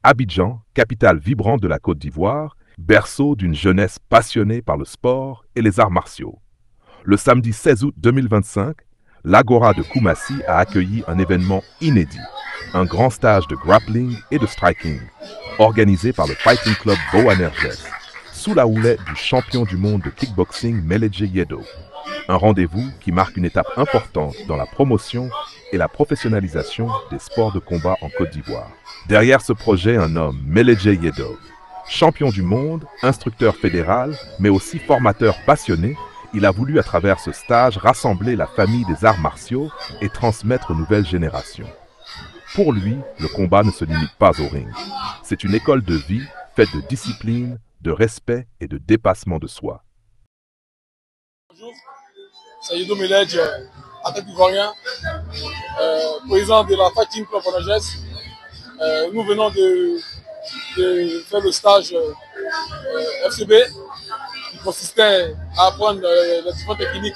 Abidjan, capitale vibrante de la Côte d'Ivoire, berceau d'une jeunesse passionnée par le sport et les arts martiaux. Le samedi 16 août 2025, l'Agora de Koumassi a accueilli un événement inédit, un grand stage de grappling et de striking, organisé par le Fighting Club Boanerges, sous la houlette du champion du monde de kickboxing Meledje Yedo. Un rendez-vous qui marque une étape importante dans la promotion et la professionnalisation des sports de combat en Côte d'Ivoire. Derrière ce projet, un homme, Meledje Yedo. Champion du monde, instructeur fédéral, mais aussi formateur passionné, il a voulu à travers ce stage rassembler la famille des arts martiaux et transmettre aux nouvelles générations. Pour lui, le combat ne se limite pas au ring. C'est une école de vie faite de discipline, de respect et de dépassement de soi. Bonjour, c'est Yedo Meledje, athlète ivoirien, président de la Fighting Club Boanerges. Nous venons de faire le stage FCB qui consistait à apprendre les différentes techniques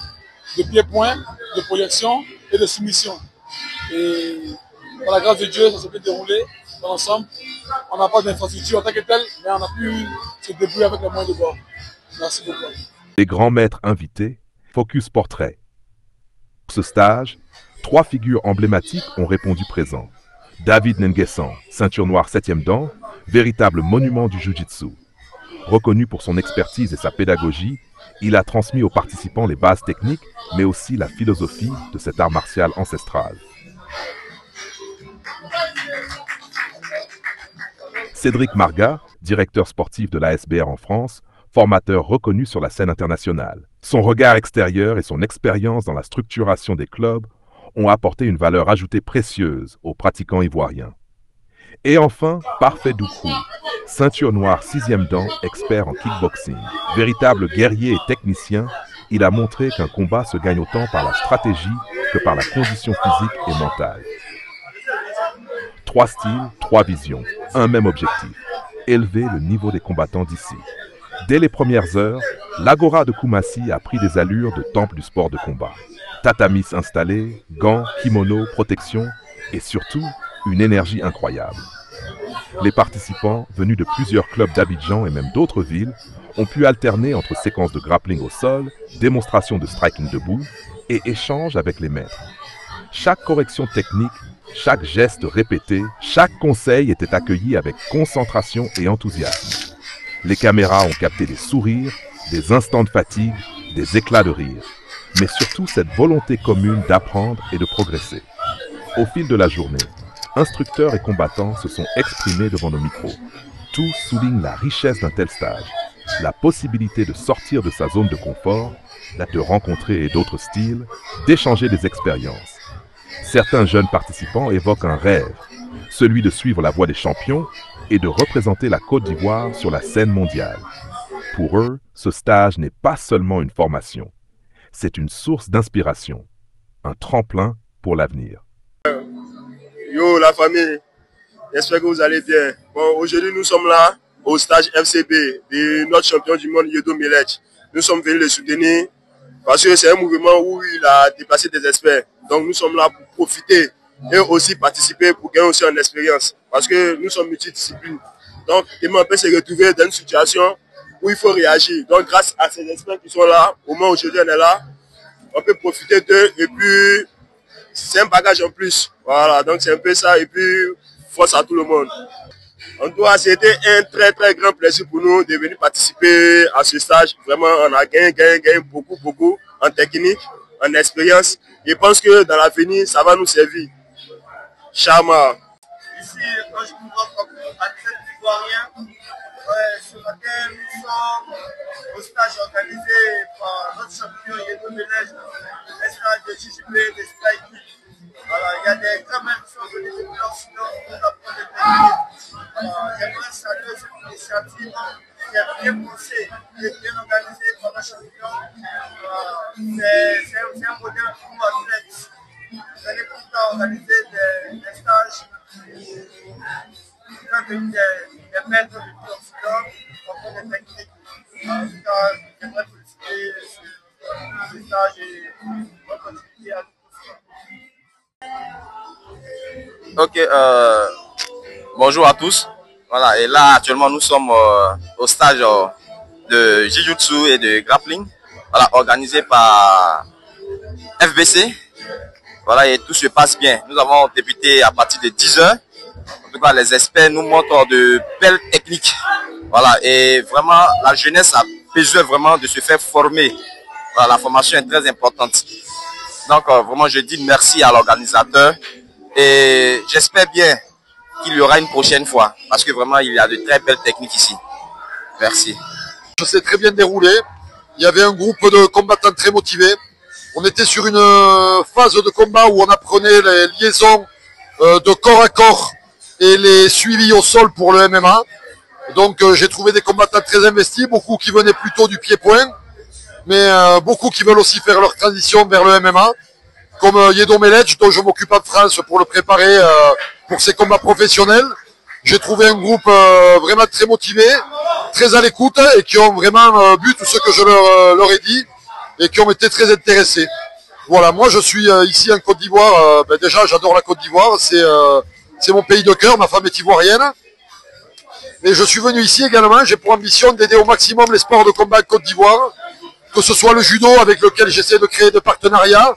de pied-point, de projection et de soumission. Et par la grâce de Dieu, ça s'est bien déroulé dans l'ensemble. On n'a pas d'infrastructure en tant que telle, mais on a pu se débrouiller avec les moyens de bord. Merci beaucoup. Les grands maîtres invités, Focus Portrait. Pour ce stage, 3 figures emblématiques ont répondu présent. David Ngessan, ceinture noire 7e dan, véritable monument du Jiu-Jitsu. Reconnu pour son expertise et sa pédagogie, il a transmis aux participants les bases techniques, mais aussi la philosophie de cet art martial ancestral. Cédric Marga, directeur sportif de l'ASBR en France, formateur reconnu sur la scène internationale. Son regard extérieur et son expérience dans la structuration des clubs ont apporté une valeur ajoutée précieuse aux pratiquants ivoiriens. Et enfin, Parfait Doukou, ceinture noire 6e dan, expert en kickboxing. Véritable guerrier et technicien, il a montré qu'un combat se gagne autant par la stratégie que par la condition physique et mentale. 3 styles, 3 visions, un même objectif, élever le niveau des combattants d'ici. Dès les premières heures, l'Agora de Koumassi a pris des allures de temple du sport de combat. Tatamis installés, gants, kimono, protection et surtout une énergie incroyable. Les participants, venus de plusieurs clubs d'Abidjan et même d'autres villes, ont pu alterner entre séquences de grappling au sol, démonstrations de striking debout et échanges avec les maîtres. Chaque correction technique, chaque geste répété, chaque conseil était accueilli avec concentration et enthousiasme. Les caméras ont capté des sourires, des instants de fatigue, des éclats de rire, mais surtout cette volonté commune d'apprendre et de progresser. Au fil de la journée, instructeurs et combattants se sont exprimés devant nos micros. Tout souligne la richesse d'un tel stage, la possibilité de sortir de sa zone de confort, de rencontrer d'autres styles, d'échanger des expériences. Certains jeunes participants évoquent un rêve, celui de suivre la voie des champions et de représenter la Côte d'Ivoire sur la scène mondiale. Pour eux, ce stage n'est pas seulement une formation, c'est une source d'inspiration, un tremplin pour l'avenir. Yo la famille, j'espère que vous allez bien. Bon, aujourd'hui nous sommes là au stage FCB de notre champion du monde Yedo Meledje. Nous sommes venus le soutenir parce que c'est un mouvement où il a déplacé des experts. Donc nous sommes là pour profiter et aussi participer pour gagner aussi en expérience. Parce que nous sommes multidisciplines. Donc on peut se retrouver dans une situation où il faut réagir. Donc grâce à ces experts qui sont là, au moins aujourd'hui on est là, on peut profiter d'eux et puis c'est un bagage en plus. Voilà, donc c'est un peu ça et puis force à tout le monde. En tout cas, c'était un très très grand plaisir pour nous de venir participer à ce stage. Vraiment, on a gagné beaucoup en technique, en expérience. Je pense que dans l'avenir, ça va nous servir. Chama. Ici, quand je vous vois comme athlète ivoirien, ce matin, nous sommes au stage organisé par notre champion Yedo Meledje, un stage de JJB, de striking. Voilà, il y a des très belles qui sont venues depuis l'Occident pour apprendre des techniques. J'aimerais saluer cette initiative qui est bien pensée et bien organisée par notre champion. C'est un modèle pour nous athlètes. Vous allez plus tard organiser des stages des maîtres de l'Occident pour apprendre des techniques. En tout cas, j'aimerais féliciter ce stage et bonne continuité à tous. Ok, bonjour à tous. Voilà, et là actuellement nous sommes au stage de Jiu-Jitsu et de grappling, voilà, organisé par FBC. Voilà, et tout se passe bien. Nous avons débuté à partir de 10 h. En tout cas, les experts nous montrent de belles techniques. Voilà, et vraiment, la jeunesse a besoin vraiment de se faire former. Voilà, la formation est très importante. Donc, vraiment, je dis merci à l'organisateur et j'espère bien qu'il y aura une prochaine fois parce que vraiment, il y a de très belles techniques ici. Merci. Ça s'est très bien déroulé. Il y avait un groupe de combattants très motivés. On était sur une phase de combat où on apprenait les liaisons de corps à corps et les suivis au sol pour le MMA. Donc j'ai trouvé des combattants très investis, beaucoup qui venaient plutôt du pied-point, mais beaucoup qui veulent aussi faire leur transition vers le MMA, comme Yedo Melech, dont je m'occupe en France pour le préparer pour ses combats professionnels. J'ai trouvé un groupe vraiment très motivé, très à l'écoute et qui ont vraiment bu tout ce que je leur ai dit et qui ont été très intéressés. Voilà, moi je suis ici en Côte d'Ivoire, déjà j'adore la Côte d'Ivoire, c'est mon pays de cœur, ma femme est ivoirienne. Mais je suis venu ici également, j'ai pour ambition d'aider au maximum les sports de combat en Côte d'Ivoire, que ce soit le judo avec lequel j'essaie de créer des partenariats,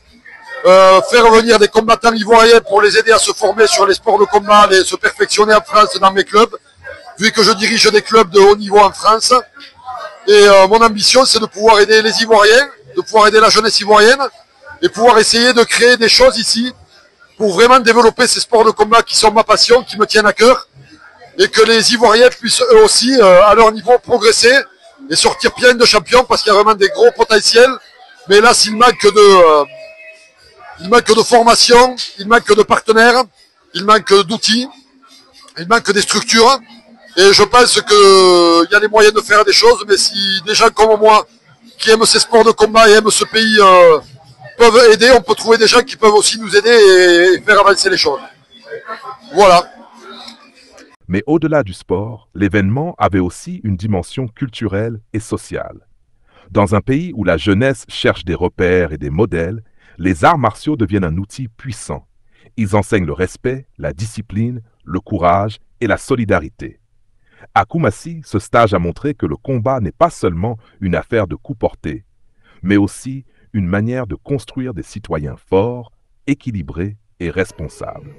faire venir des combattants ivoiriens pour les aider à se former sur les sports de combat et se perfectionner en France dans mes clubs, vu que je dirige des clubs de haut niveau en France. Et mon ambition, c'est de pouvoir aider les Ivoiriens, de pouvoir aider la jeunesse ivoirienne et pouvoir essayer de créer des choses ici pour vraiment développer ces sports de combat qui sont ma passion, qui me tiennent à cœur et que les Ivoiriens puissent eux aussi, à leur niveau, progresser et sortir plein de champions parce qu'il y a vraiment des gros potentiels. Mais là, il manque de formation, il manque de partenaires, il manque d'outils, il manque des structures. Et je pense qu'il y a les moyens de faire des choses, mais si des gens comme moi, qui aiment ces sports de combat et aiment ce pays, peuvent aider, on peut trouver des gens qui peuvent aussi nous aider et faire avancer les choses. Voilà. Mais au-delà du sport, l'événement avait aussi une dimension culturelle et sociale. Dans un pays où la jeunesse cherche des repères et des modèles, les arts martiaux deviennent un outil puissant. Ils enseignent le respect, la discipline, le courage et la solidarité. À Koumassi, ce stage a montré que le combat n'est pas seulement une affaire de coups portés, mais aussi une manière de construire des citoyens forts, équilibrés et responsables.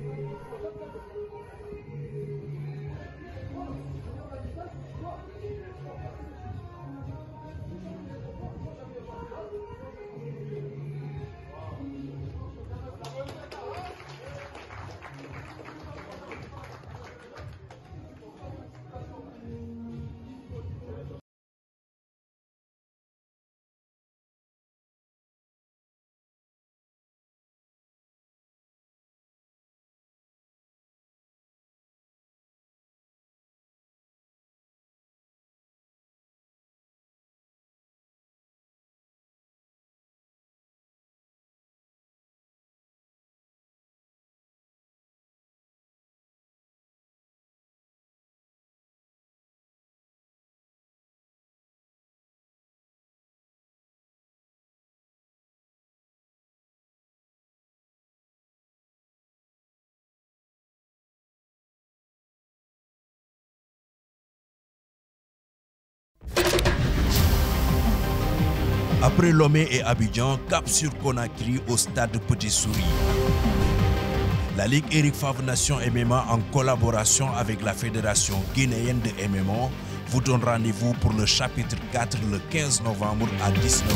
Après Lomé et Abidjan, cap sur Conakry au stade Petit Souris. La Ligue Eric Favre Nation MMA en collaboration avec la Fédération guinéenne de MMA vous donne rendez-vous pour le chapitre 4 le 15 novembre à 19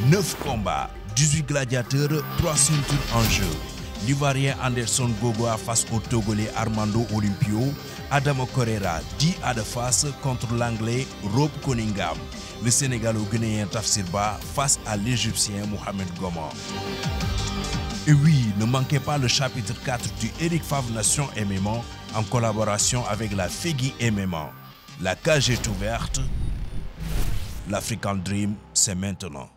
h. 9 combats, 18 gladiateurs, 3 ceintures en jeu. L'Ivoirien Anderson Gogoa face au Togolais Armando Olympio, Adamo Correra dit à de face contre l'Anglais Rob Cunningham. Le Sénégalo-Guinéen Tafsirba face à l'Égyptien Mohamed Goma. Et oui, ne manquez pas le chapitre 4 du Eric Favre Nation MMA en collaboration avec la FEGI MMA. La cage est ouverte. L'African Dream, c'est maintenant.